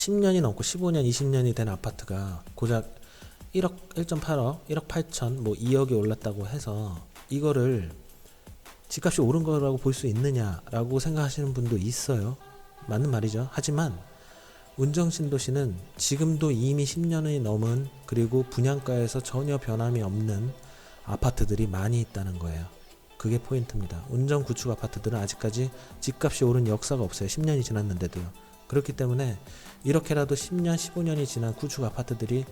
10년이 넘고 15년, 20년이 된 아파트가 고작 1억, 1.8억, 1억 8천, 뭐 2억이 올랐다고 해서 이거를 집값이 오른 거라고 볼 수 있느냐라고 생각하시는 분도 있어요. 맞는 말이죠. 하지만 운정신도시는 지금도 이미 10년이 넘은, 그리고 분양가에서 전혀 변함이 없는 아파트들이 많이 있다는 거예요. 그게 포인트입니다. 운정 구축 아파트들은 아직까지 집값이 오른 역사가 없어요. 10년이 지났는데도요. 그렇기 때문에 이렇게라도 10년, 15년이 지난 구축 아파트들이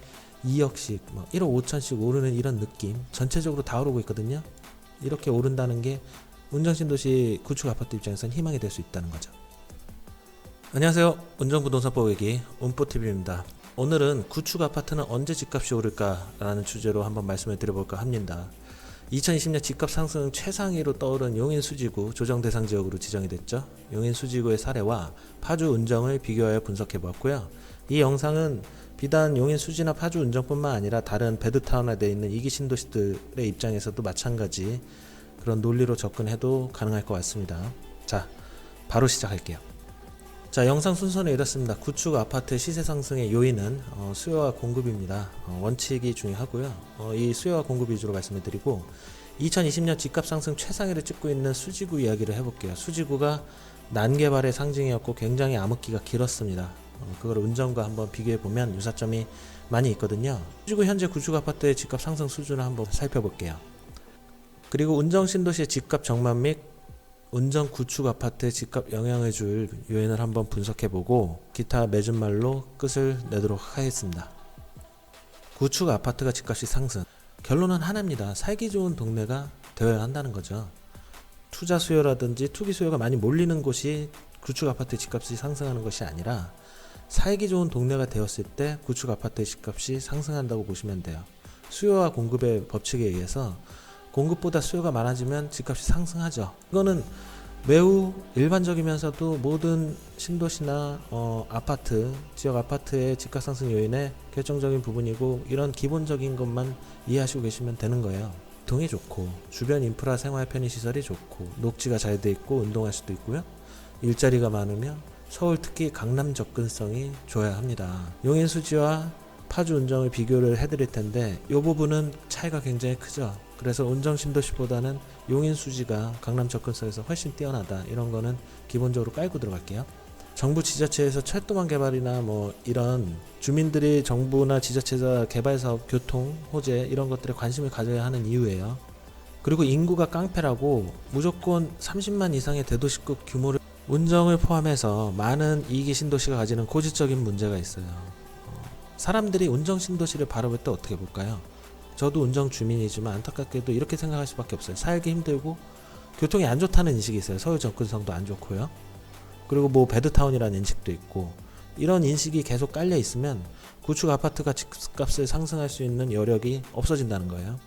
2억씩, 1억 5천씩 오르는 이런 느낌, 전체적으로 다 오르고 있거든요. 이렇게 오른다는 게 운정신도시 구축 아파트 입장에서는 희망이 될 수 있다는 거죠. 안녕하세요. 운정부동산법 얘기 운뽀TV입니다. 오늘은 구축 아파트는 언제 집값이 오를까라는 주제로 한번 말씀을 드려볼까 합니다. 2020년 집값 상승 최상위로 떠오른 용인 수지구 조정 대상 지역으로 지정이 됐죠. 용인 수지구의 사례와 파주 운정을 비교하여 분석해 보았고요. 이 영상은 비단 용인 수지나 파주 운정뿐만 아니라 다른 베드타운화되어 있는 이기 신도시들의 입장에서도 마찬가지 그런 논리로 접근해도 가능할 것 같습니다. 자, 바로 시작할게요. 자, 영상 순서는 이렇습니다. 구축 아파트 시세 상승의 요인은 수요와 공급입니다. 원칙이 중요하고요. 이 수요와 공급 위주로 말씀을 드리고 2020년 집값 상승 최상위를 찍고 있는 수지구 이야기를 해볼게요. 수지구가 난개발의 상징이었고 굉장히 암흑기가 길었습니다. 그걸 운정과 한번 비교해보면 유사점이 많이 있거든요. 수지구 현재 구축 아파트의 집값 상승 수준을 한번 살펴볼게요. 그리고 운정 신도시의 집값 정말 및 운정 구축 아파트의 집값 영향을 줄 요인을 한번 분석해보고 기타 맺은 말로 끝을 내도록 하겠습니다. 구축 아파트가 집값이 상승. 결론은 하나입니다. 살기 좋은 동네가 되어야 한다는 거죠. 투자 수요라든지 투기 수요가 많이 몰리는 곳이 구축 아파트의 집값이 상승하는 것이 아니라 살기 좋은 동네가 되었을 때 구축 아파트의 집값이 상승한다고 보시면 돼요. 수요와 공급의 법칙에 의해서 공급보다 수요가 많아지면 집값이 상승하죠. 이거는 매우 일반적이면서도 모든 신도시나 아파트, 지역 아파트의 집값 상승 요인의 결정적인 부분이고, 이런 기본적인 것만 이해하시고 계시면 되는 거예요. 교통이 좋고 주변 인프라 생활 편의시설이 좋고 녹지가 잘 돼 있고 운동할 수도 있고요. 일자리가 많으면 서울 특히 강남 접근성이 좋아야 합니다. 용인 수지와 파주 운정을 비교를 해드릴 텐데 이 부분은 차이가 굉장히 크죠. 그래서 운정 신도시보다는 용인 수지가 강남 접근성에서 훨씬 뛰어나다, 이런 거는 기본적으로 깔고 들어갈게요. 정부 지자체에서 철도망 개발이나 이런 주민들이 정부나 지자체가 개발 사업, 교통, 호재 이런 것들에 관심을 가져야 하는 이유예요. 그리고 인구가 깡패라고 무조건 30만 이상의 대도시급 규모를, 운정을 포함해서 많은 이기 신도시가 가지는 고질적인 문제가 있어요. 사람들이 운정 신도시를 바라볼 때 어떻게 볼까요? 저도 운정 주민이지만 안타깝게도 이렇게 생각할 수밖에 없어요. 살기 힘들고 교통이 안 좋다는 인식이 있어요. 서울 접근성도 안 좋고요. 그리고 베드타운이라는 인식도 있고, 이런 인식이 계속 깔려 있으면 구축 아파트가 집값을 상승할 수 있는 여력이 없어진다는 거예요.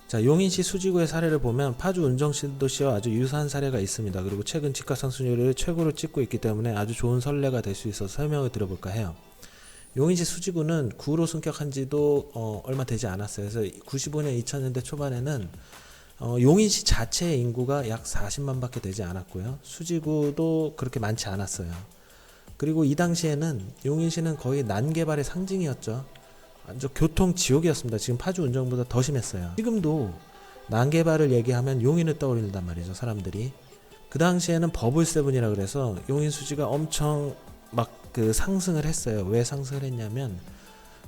자, 용인시 수지구의 사례를 보면 파주 운정 신도시와 아주 유사한 사례가 있습니다. 그리고 최근 집값 상승률을 최고로 찍고 있기 때문에 아주 좋은 선례가 될 수 있어서 설명을 드려볼까 해요. 용인시 수지구는 구로 승격한 지도 얼마 되지 않았어요. 그래서 95년 2000년대 초반에는 용인시 자체의 인구가 약 40만 밖에 되지 않았고요. 수지구도 그렇게 많지 않았어요. 그리고 이 당시에는 용인시는 거의 난개발의 상징이었죠. 완전 교통 지옥이었습니다. 지금 파주 운정보다 더 심했어요. 지금도 난개발을 얘기하면 용인을 떠올린단 말이죠, 사람들이. 그 당시에는 버블7이라 그래서 용인 수지가 엄청 상승을 했어요. 왜 상승을 했냐면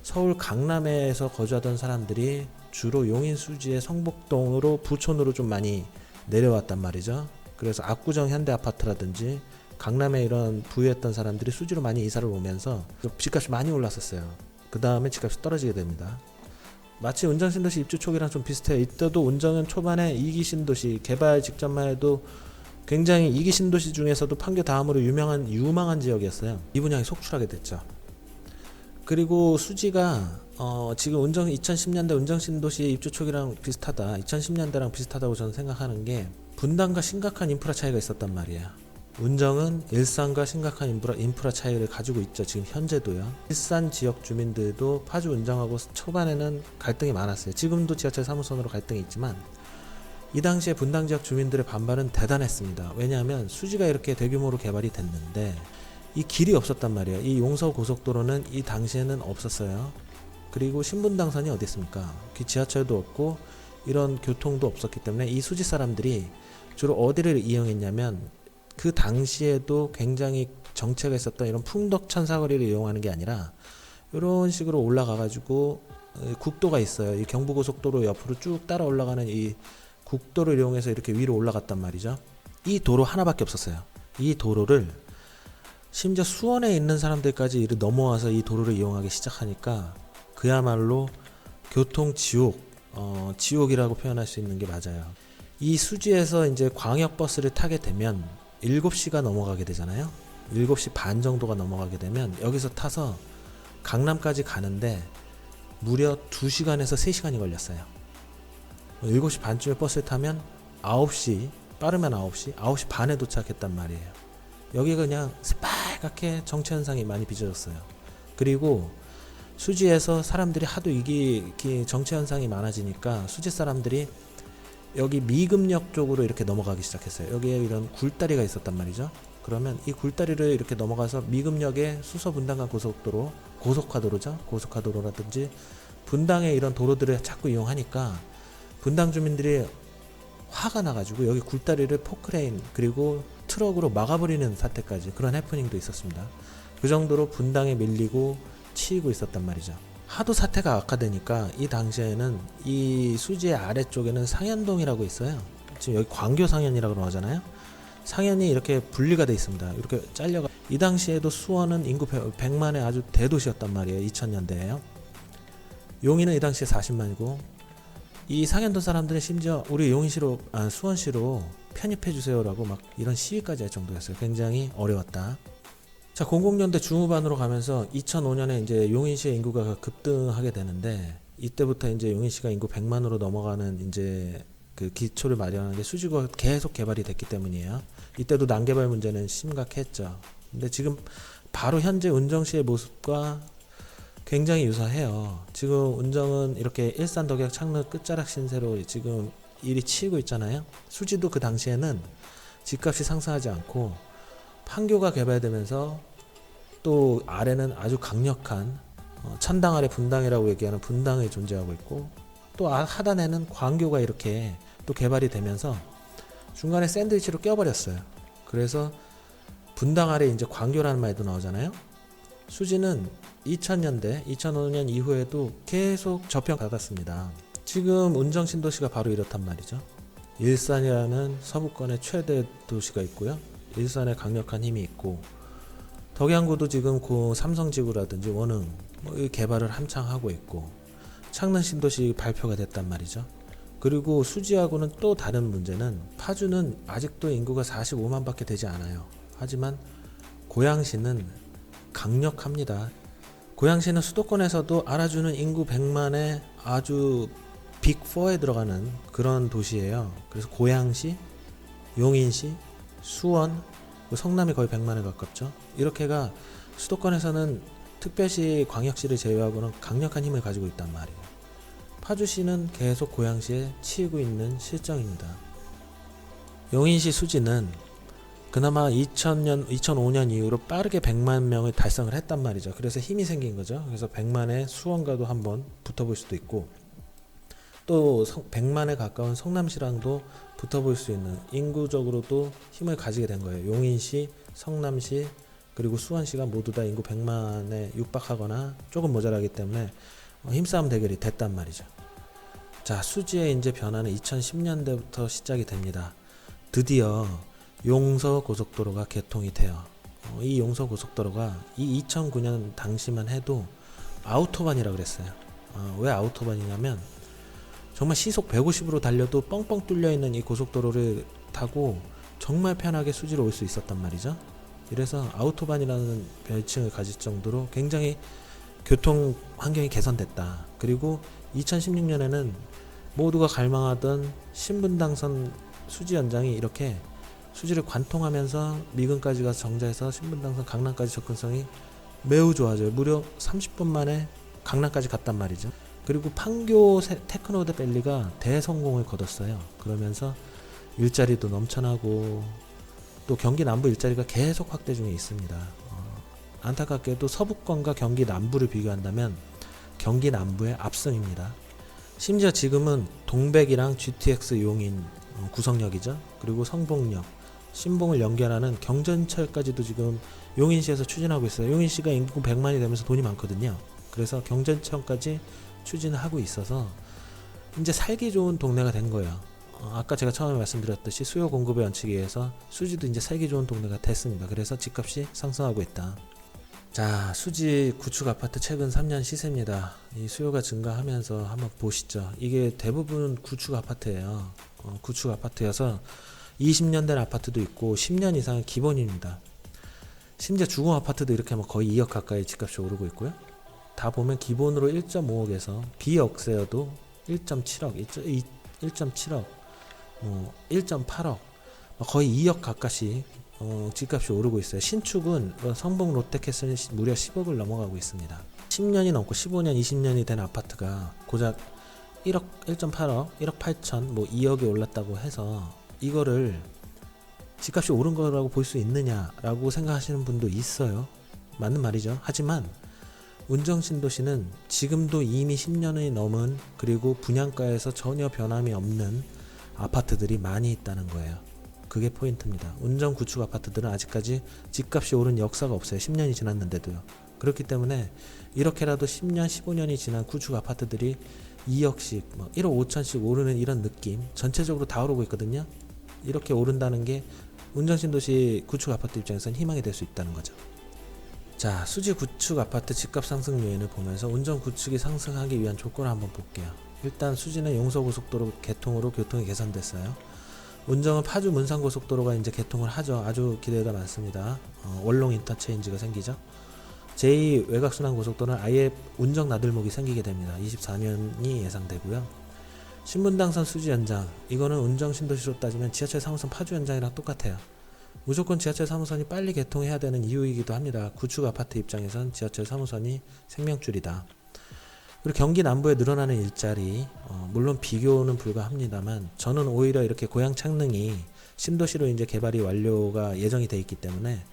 서울 강남에서 거주하던 사람들이 주로 용인 수지의 성북동으로 부촌으로 좀 많이 내려왔단 말이죠. 그래서 압구정 현대아파트라든지 강남에 이런 부유했던 사람들이 수지로 많이 이사를 오면서 집값이 많이 올랐었어요. 그 다음에 집값이 떨어지게 됩니다. 마치 운정신도시 입주 초기랑 좀 비슷해요. 이때도 운정은 초반에 이기 신도시 개발 직전만 해도 굉장히 이기 신도시 중에서도 판교 다음으로 유망한 지역이었어요. 이 분양이 속출하게 됐죠. 그리고 수지가 지금 운정 2010년대 운정 신도시 입주 초기랑 비슷하다, 2010년대랑 비슷하다고 저는 생각하는 게, 분당과 심각한 인프라 차이가 있었단 말이에요. 운정은 일산과 심각한 인프라 차이를 가지고 있죠. 지금 현재도요. 일산 지역 주민들도 파주 운정하고 초반에는 갈등이 많았어요. 지금도 지하철 3호선으로 갈등이 있지만 이 당시에 분당 지역 주민들의 반발은 대단했습니다. 왜냐하면 수지가 이렇게 대규모로 개발이 됐는데 이 길이 없었단 말이에요. 이 용서 고속도로는 이 당시에는 없었어요. 그리고 신분당선이 어디 있습니까? 지하철도 없고 이런 교통도 없었기 때문에 이 수지 사람들이 주로 어디를 이용했냐면, 그 당시에도 굉장히 정체가 있었던 이런 풍덕천 사거리를 이용하는 게 아니라 이런 식으로 올라가 가지고 국도가 있어요. 이 경부고속도로 옆으로 쭉 따라 올라가는 이 국도를 이용해서 이렇게 위로 올라갔단 말이죠. 이 도로 하나밖에 없었어요. 이 도로를 심지어 수원에 있는 사람들까지 이를 넘어와서 이 도로를 이용하기 시작하니까 그야말로 교통 지옥, 지옥이라고 표현할 수 있는 게 맞아요. 이 수지에서 이제 광역버스를 타게 되면 7시가 넘어가게 되잖아요. 7시 반 정도가 넘어가게 되면 여기서 타서 강남까지 가는데 무려 2시간에서 3시간이 걸렸어요. 7시 반쯤에 버스를 타면 9시, 빠르면 9시 반에 도착했단 말이에요. 여기가 그냥 새빨갛게 정체현상이 많이 빚어졌어요. 그리고 수지에서 사람들이 하도 이게 정체현상이 많아지니까 수지 사람들이 여기 미금역 쪽으로 이렇게 넘어가기 시작했어요. 여기에 이런 굴다리가 있었단 말이죠. 그러면 이 굴다리를 이렇게 넘어가서 미금역의 수서 분당간 고속도로, 고속화도로죠. 고속화도로라든지 분당의 이런 도로들을 자꾸 이용하니까 분당 주민들이 화가 나가지고 여기 굴다리를 포크레인 그리고 트럭으로 막아버리는 사태까지, 그런 해프닝도 있었습니다. 그 정도로 분당에 밀리고 치이고 있었단 말이죠. 하도 사태가 악화되니까 이 당시에는 이 수지의 아래쪽에는 상현동이라고 있어요. 지금 여기 광교 상현이라고 하잖아요. 상현이 이렇게 분리가 돼 있습니다. 이렇게 잘려가. 이 당시에도 수원은 인구 100만의 아주 대도시였단 말이에요. 2000년대에요. 용인은 이 당시에 40만이고 이 상현도 사람들은 심지어 우리 용인시로, 수원시로 편입해주세요라고 막 이런 시위까지 할 정도였어요. 굉장히 어려웠다. 자, 00년대 중후반으로 가면서 2005년에 이제 용인시의 인구가 급등하게 되는데, 이때부터 이제 용인시가 인구 100만으로 넘어가는 이제 그 기초를 마련하는 게 수지구가 계속 개발이 됐기 때문이에요. 이때도 난개발 문제는 심각했죠. 근데 지금 바로 현재 운정시의 모습과 굉장히 유사해요. 지금 운정은 이렇게 일산, 덕역, 창릉 끝자락 신세로 지금 일이 치이고 있잖아요. 수지도 그 당시에는 집값이 상승하지 않고 판교가 개발되면서 또 아래는 아주 강력한 천당 아래 분당이라고 얘기하는 분당이 존재하고 있고, 또 하단에는 광교가 이렇게 또 개발이 되면서 중간에 샌드위치로 껴버렸어요. 그래서 분당 아래 이제 광교라는 말도 나오잖아요. 수지는 2000년대, 2005년 이후에도 계속 저평가받았습니다. 지금 운정 신도시가 바로 이렇단 말이죠. 일산이라는 서부권의 최대 도시가 있고요. 일산에 강력한 힘이 있고, 덕양구도 지금 그 삼성지구라든지 원흥 개발을 한창 하고 있고, 창릉 신도시 발표가 됐단 말이죠. 그리고 수지하고는 또 다른 문제는 파주는 아직도 인구가 45만밖에 되지 않아요. 하지만 고양시는 강력합니다. 고양시는 수도권에서도 알아주는 인구 100만의 아주 빅4에 들어가는 그런 도시예요. 그래서 고양시, 용인시, 수원, 성남이 거의 100만에 가깝죠. 이렇게가 수도권에서는 특별시, 광역시를 제외하고는 강력한 힘을 가지고 있단 말이에요. 파주시는 계속 고양시에 치이고 있는 실정입니다. 용인시 수지는 그나마 2005년 이후로 빠르게 100만 명을 달성을 했단 말이죠. 그래서 힘이 생긴 거죠. 그래서 100만에 수원과도 한번 붙어볼 수도 있고, 또 100만에 가까운 성남시랑도 붙어볼 수 있는, 인구적으로도 힘을 가지게 된 거예요. 용인시, 성남시, 그리고 수원시가 모두 다 인구 100만에 육박하거나 조금 모자라기 때문에 힘싸움 대결이 됐단 말이죠. 자, 수지의 이제 변화는 2010년대부터 시작이 됩니다. 드디어 용서 고속도로가 개통이 돼요. 이 용서 고속도로가 이 2009년 당시만 해도 아우토반이라고 그랬어요. 왜 아우토반이냐면 정말 시속 150으로 달려도 뻥뻥 뚫려 있는 이 고속도로를 타고 정말 편하게 수지로 올 수 있었단 말이죠. 이래서 아우토반이라는 별칭을 가질 정도로 굉장히 교통 환경이 개선됐다. 그리고 2016년에는 모두가 갈망하던 신분당선 수지 연장이 이렇게 수지를 관통하면서 미근까지 가서 정자에서 신분당선 강남까지 접근성이 매우 좋아져요. 무려 30분 만에 강남까지 갔단 말이죠. 그리고 판교 테크노드 밸리가 대성공을 거뒀어요. 그러면서 일자리도 넘쳐나고 또 경기 남부 일자리가 계속 확대 중에 있습니다. 안타깝게도 서부권과 경기 남부를 비교한다면 경기 남부의 압승입니다. 심지어 지금은 동백이랑 GTX 용인 구성역이죠. 그리고 성봉역, 신봉을 연결하는 경전철까지도 지금 용인시에서 추진하고 있어요. 용인시가 인구 100만이 되면서 돈이 많거든요. 그래서 경전철까지 추진을 하고 있어서 이제 살기 좋은 동네가 된 거예요. 아까 제가 처음에 말씀드렸듯이 수요 공급의 원칙에 의해서 수지도 이제 살기 좋은 동네가 됐습니다. 그래서 집값이 상승하고 있다. 자, 수지 구축 아파트 최근 3년 시세입니다. 이 수요가 증가하면서 한번 보시죠. 이게 대부분 구축 아파트예요. 구축 아파트여서 20년 된 아파트도 있고 10년 이상은 기본입니다. 심지어 주공 아파트도 이렇게 하면 거의 2억 가까이 집값이 오르고 있고요. 다 보면 기본으로 1.5억에서 비역세여도 1.7억, 1.7억, 1.8억, 거의 2억 가까이 집값이 오르고 있어요. 신축은 성봉 롯데캐슬은 무려 10억을 넘어가고 있습니다. 10년이 넘고 15년, 20년이 된 아파트가 고작 1억, 1.8억, 1억 8천, 2억이 올랐다고 해서 이거를 집값이 오른 거라고 볼 수 있느냐라고 생각하시는 분도 있어요. 맞는 말이죠. 하지만 운정신도시는 지금도 이미 10년이 넘은, 그리고 분양가에서 전혀 변함이 없는 아파트들이 많이 있다는 거예요. 그게 포인트입니다. 운정 구축 아파트들은 아직까지 집값이 오른 역사가 없어요. 10년이 지났는데도요. 그렇기 때문에 이렇게라도 10년, 15년이 지난 구축 아파트들이 2억씩, 1억 5천씩 오르는 이런 느낌, 전체적으로 다 오르고 있거든요. 이렇게 오른다는 게 운정신도시 구축 아파트 입장에서는 희망이 될 수 있다는 거죠. 자, 수지 구축 아파트 집값 상승 요인을 보면서 운정 구축이 상승하기 위한 조건을 한번 볼게요. 일단 수지는 용서고속도로 개통으로 교통이 개선됐어요. 운정은 파주 문산고속도로가 이제 개통을 하죠. 아주 기대가 많습니다. 월롱 인터체인지가 생기죠. 제2 외곽순환고속도로는 아예 운정 나들목이 생기게 됩니다. 24년이 예상되고요. 신분당선 수지 연장, 이거는 운정 신도시로 따지면 지하철 3호선 파주 연장이랑 똑같아요. 무조건 지하철 3호선이 빨리 개통해야 되는 이유이기도 합니다. 구축 아파트 입장에선 지하철 3호선이 생명줄이다. 그리고 경기 남부에 늘어나는 일자리, 물론 비교는 불가합니다만 저는 오히려 이렇게 고양 창릉이 신도시로 이제 개발이 완료가 예정이 돼 있기 때문에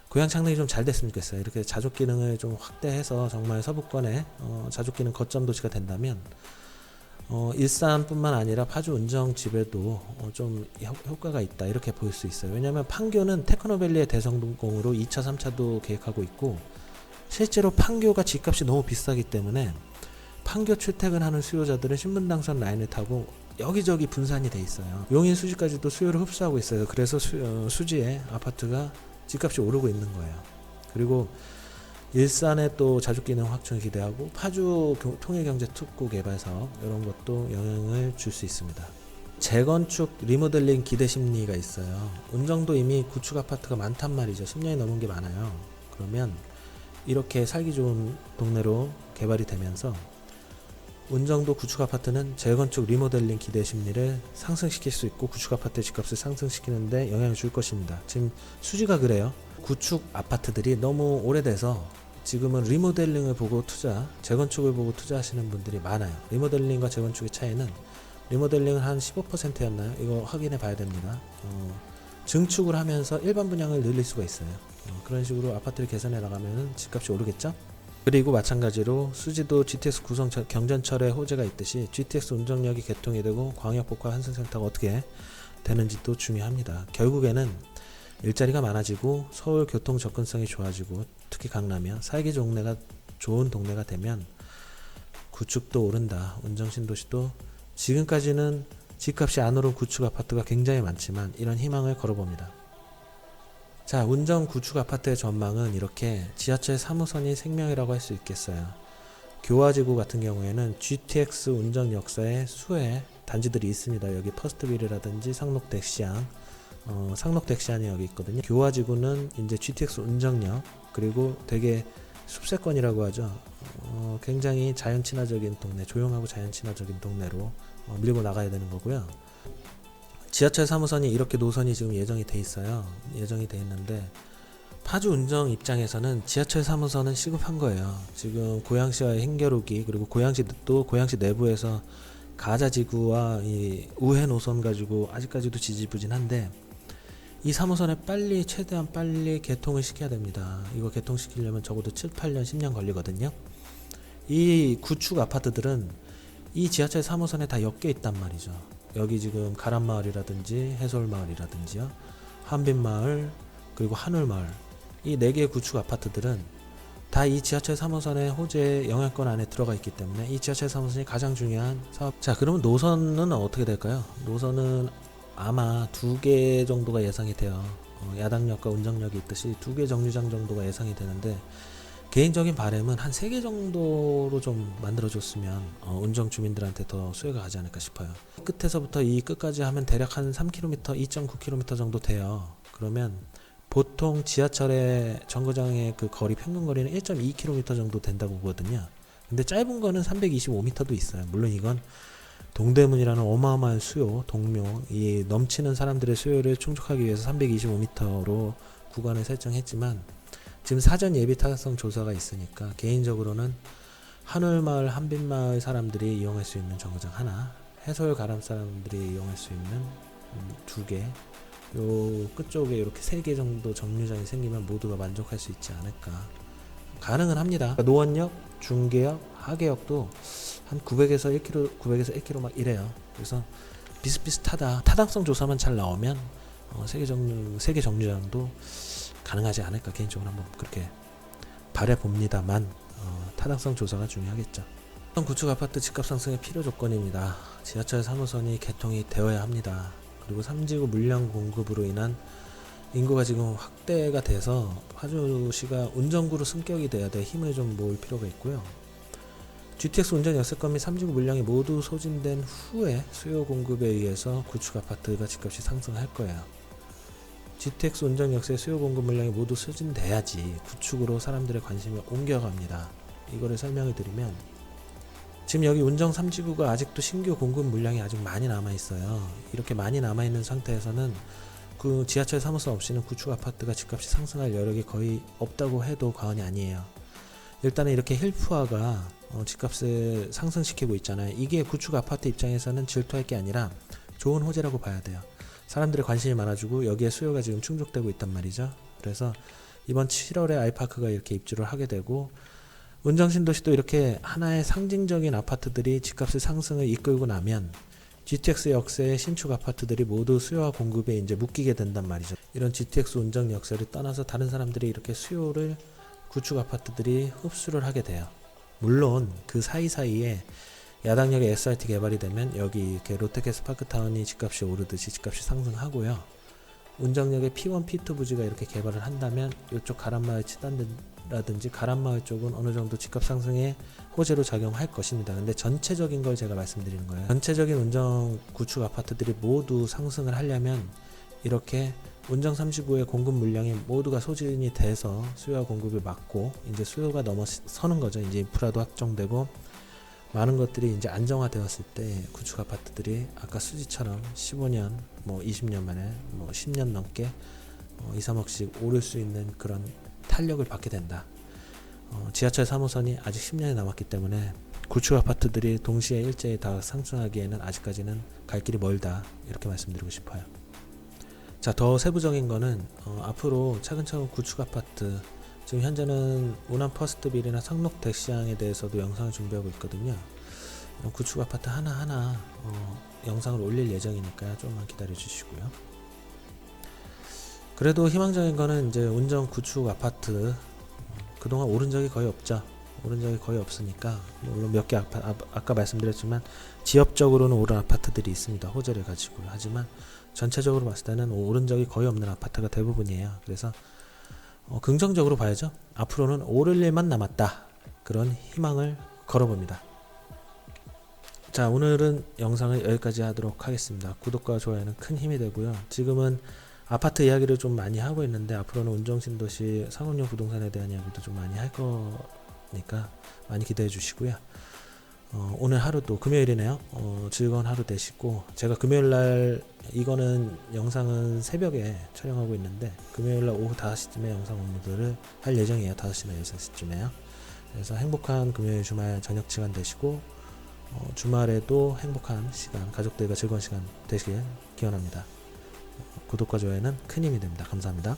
고양 창릉이 좀 잘 됐으면 좋겠어요. 이렇게 자족 기능을 좀 확대해서 정말 서부권에 자족 기능 거점 도시가 된다면 일산뿐만 아니라 파주 운정 지배도 좀 효과가 있다, 이렇게 볼 수 있어요. 왜냐하면 판교는 테크노밸리의 대성공으로 2차, 3차도 계획하고 있고, 실제로 판교가 집값이 너무 비싸기 때문에 판교 출퇴근하는 수요자들은 신분당선 라인을 타고 여기저기 분산이 돼 있어요. 용인 수지까지도 수요를 흡수하고 있어요. 그래서 수지에 아파트가 집값이 오르고 있는 거예요. 그리고 일산의 또 자족기능 확충을 기대하고 파주 통일경제특구 개발 사업, 이런 것도 영향을 줄 수 있습니다. 재건축 리모델링 기대 심리가 있어요. 운정도 이미 구축 아파트가 많단 말이죠. 10년이 넘은 게 많아요. 그러면 이렇게 살기 좋은 동네로 개발이 되면서 운정도 구축 아파트는 재건축 리모델링 기대 심리를 상승시킬 수 있고 구축 아파트의 집값을 상승시키는데 영향을 줄 것입니다. 지금 수지가 그래요. 구축 아파트들이 너무 오래돼서 지금은 리모델링을 보고 재건축을 보고 투자하시는 분들이 많아요. 리모델링과 재건축의 차이는, 리모델링은 한 15%였나요? 이거 확인해 봐야 됩니다. 증축을 하면서 일반 분양을 늘릴 수가 있어요. 그런 식으로 아파트를 개선해 나가면 집값이 오르겠죠? 그리고 마찬가지로 수지도 GTX 구성 경전철에 호재가 있듯이 GTX 운정역이 개통이 되고 광역복합 환승센터가 어떻게 되는지도 중요합니다. 결국에는 일자리가 많아지고 서울 교통 접근성이 좋아지고 특히 강남이요, 살기 좋은 동네가 되면 구축도 오른다. 운정신도시도 지금까지는 집값이 안 오른 구축 아파트가 굉장히 많지만 이런 희망을 걸어봅니다. 자, 운정 구축 아파트의 전망은 이렇게 지하철 3호선이 생명이라고 할 수 있겠어요. 교화지구 같은 경우에는 GTX 운정 역사의 수혜 단지들이 있습니다. 여기 퍼스트빌이라든지 상록덱시안, 상록덱시안이 여기 있거든요. 교화지구는 이제 GTX 운정역, 그리고 되게 숲세권이라고 하죠. 굉장히 자연 친화적인 동네, 조용하고 자연 친화적인 동네로 밀고 나가야 되는 거고요. 지하철 3호선이 이렇게 노선이 지금 예정이 돼 있어요. 예정이 돼 있는데 파주 운정 입장에서는 지하철 3호선은 시급한 거예요. 지금 고양시와의 hin겨루기, 그리고 고양시도 고양시 내부에서 가자지구와 이 우회 노선 가지고 아직까지도 지지부진한데, 이 3호선에 빨리 최대한 빨리 개통을 시켜야 됩니다. 이거 개통시키려면 적어도 7, 8년, 10년 걸리거든요. 이 구축 아파트들은 이 지하철 3호선에 다 엮여 있단 말이죠. 여기 지금 가란마을이라든지 해솔마을이라든지요, 한빛마을, 그리고 한울마을, 이 4개의 구축 아파트들은 다 이 지하철 3호선의 호재 영향권 안에 들어가 있기 때문에 이 지하철 3호선이 가장 중요한 사업. 자, 그러면 노선은 어떻게 될까요? 노선은 아마 2개 정도가 예상이 돼요. 야당역과 운정역이 있듯이 2개 정류장 정도가 예상이 되는데, 개인적인 바람은 한 3개 정도로 좀 만들어줬으면 운정 주민들한테 더 수혜가 가지 않을까 싶어요. 끝에서부터 이 끝까지 하면 대략 한 3km, 2.9km 정도 돼요. 그러면 보통 지하철의 정거장의 그 거리, 평균 거리는 1.2km 정도 된다고 보거든요. 근데 짧은 거는 325m도 있어요. 물론 이건 동대문이라는 어마어마한 수요, 동묘, 이 넘치는 사람들의 수요를 충족하기 위해서 325m로 구간을 설정했지만, 지금 사전 예비 타당성 조사가 있으니까 개인적으로는 한울마을, 한빛마을 사람들이 이용할 수 있는 정거장 하나, 해솔 가람 사람들이 이용할 수 있는 2개, 요 끝쪽에 이렇게 3개 정도 정류장이 생기면 모두가 만족할 수 있지 않을까. 가능은 합니다. 노원역, 중계역, 하계역도 한 900에서 1km, 900에서 1km 막 이래요. 그래서 비슷비슷하다. 타당성 조사만 잘 나오면 세계 정류장도 가능하지 않을까, 개인적으로 한번 그렇게 바라봅니다만, 타당성 조사가 중요하겠죠. 구축 아파트 집값 상승의 필요 조건입니다. 지하철 3호선이 개통이 되어야 합니다. 그리고 3지구 물량 공급으로 인한 인구가 지금 확대가 돼서 파주시가 운정구로 승격이 돼야 돼 힘을 좀 모을 필요가 있고요. GTX 운전 역세권 및 3지구 물량이 모두 소진된 후에 수요 공급에 의해서 구축 아파트가 집값이 상승할 거예요. GTX 운전 역세 수요 공급 물량이 모두 소진돼야지 구축으로 사람들의 관심이 옮겨갑니다. 이거를 설명을 드리면, 지금 여기 운정 3지구가 아직도 신규 공급 물량이 아직 많이 남아있어요. 이렇게 많이 남아있는 상태에서는 그 지하철 3호선 없이는 구축 아파트가 집값이 상승할 여력이 거의 없다고 해도 과언이 아니에요. 일단은 이렇게 힐프화가 집값을 상승시키고 있잖아요. 이게 구축 아파트 입장에서는 질투할 게 아니라 좋은 호재라고 봐야 돼요. 사람들의 관심이 많아지고 여기에 수요가 지금 충족되고 있단 말이죠. 그래서 이번 7월에 아이파크가 이렇게 입주를 하게 되고, 운정신도시도 이렇게 하나의 상징적인 아파트들이 집값의 상승을 이끌고 나면 GTX 역세의 신축 아파트들이 모두 수요와 공급에 이제 묶이게 된단 말이죠. 이런 GTX 운정 역세를 떠나서 다른 사람들이 이렇게 수요를 구축 아파트들이 흡수를 하게 돼요. 물론 그 사이사이에 야당역의 SRT 개발이 되면 여기 이렇게 롯데캐스파크타운이 집값이 오르듯이 집값이 상승하고요. 운정역의 P1, P2 부지가 이렇게 개발을 한다면 이쪽 가란마을 치단라든지 가란마을 쪽은 어느 정도 집값 상승의 호재로 작용할 것입니다. 근데 전체적인 걸 제가 말씀드리는 거예요. 전체적인 운정 구축 아파트들이 모두 상승을 하려면 이렇게 운정 3지구의 공급 물량이 모두가 소진이 돼서 수요와 공급이 맞고 이제 수요가 넘어서는 거죠. 이제 인프라도 확정되고 많은 것들이 이제 안정화되었을 때 구축 아파트들이 아까 수지처럼 15년, 뭐 20년 만에 뭐 10년 넘게 2, 3억씩 오를 수 있는 그런 탄력을 받게 된다. 지하철 3호선이 아직 10년이 남았기 때문에 구축 아파트들이 동시에 일제히 다 상승하기에는 아직까지는 갈 길이 멀다, 이렇게 말씀드리고 싶어요. 자, 더 세부적인 거는 앞으로 차근차근 구축 아파트, 지금 현재는 우남 퍼스트빌이나 상록 대시장에 대해서도 영상을 준비하고 있거든요. 구축 아파트 하나하나 영상을 올릴 예정이니까요. 조금만 기다려 주시고요. 그래도 희망적인 거는 이제 운정 구축 아파트 그동안 오른 적이 거의 없죠. 오른 적이 거의 없으니까, 물론 몇 개 아까 말씀드렸지만 지역적으로는 오른 아파트들이 있습니다. 호재를 가지고요. 하지만 전체적으로 봤을 때는 오른 적이 거의 없는 아파트가 대부분이에요. 그래서 긍정적으로 봐야죠. 앞으로는 오를 일만 남았다, 그런 희망을 걸어봅니다. 자, 오늘은 영상을 여기까지 하도록 하겠습니다. 구독과 좋아요는 큰 힘이 되고요. 지금은 아파트 이야기를 좀 많이 하고 있는데 앞으로는 운정신도시 상업용 부동산에 대한 이야기도 좀 많이 할 거니까 많이 기대해 주시고요. 오늘 하루도 금요일이네요. 즐거운 하루 되시고, 제가 금요일날 이거는 영상은 새벽에 촬영하고 있는데 금요일날 오후 5시쯤에 영상 업로드를 할 예정이에요. 5시나 6시쯤에요. 그래서 행복한 금요일 주말 저녁 시간 되시고, 주말에도 행복한 시간, 가족들과 즐거운 시간 되시길 기원합니다. 구독과 좋아요는 큰 힘이 됩니다. 감사합니다.